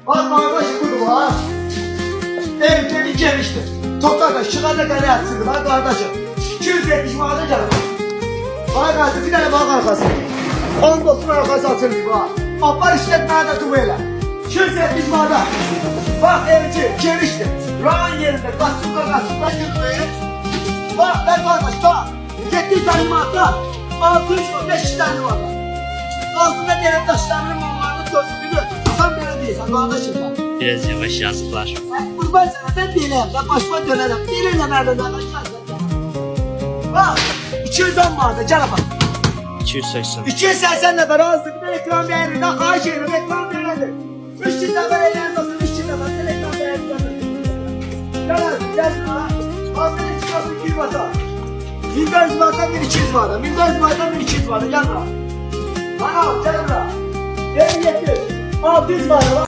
Bak kardeş budur ha. Evleri gelmişti. Toprakla şıkada kare atsın bak kardeşim. 270 manata gelir. Bak kardeşim bir tane bak arkası. 19 arkası açıldı bak. Apar işletmeye de tuğuyla. 270 manata. Bak evci gelmişti. Rağın yerinde kasıkla yürümeyi. Bak ben kardeş bak. 7 tane manata. 605 tane manata. Altında devlet taşlarının mumlarını gözünü. Sen böyle değilsen kardeşim bak. Biraz yavaş yazıklar. Kurban sana ben değilim. Ben başıma dönerim. Değilim nereden ben bak. 210 vardı gel bak. 280. 280 nefer ağzı bir de ekran beğenir. Daha kaç yerim ekran beğenir. 300 nefer eğlenmesin. 300 nefer ekran beğenir. Gel bana. Ağzına çıkarsın 200 vata. 1500 vata 1200 vata. 1500 vata 1200 vata. Gel bana. Bana gel bana. 57. 600 vata.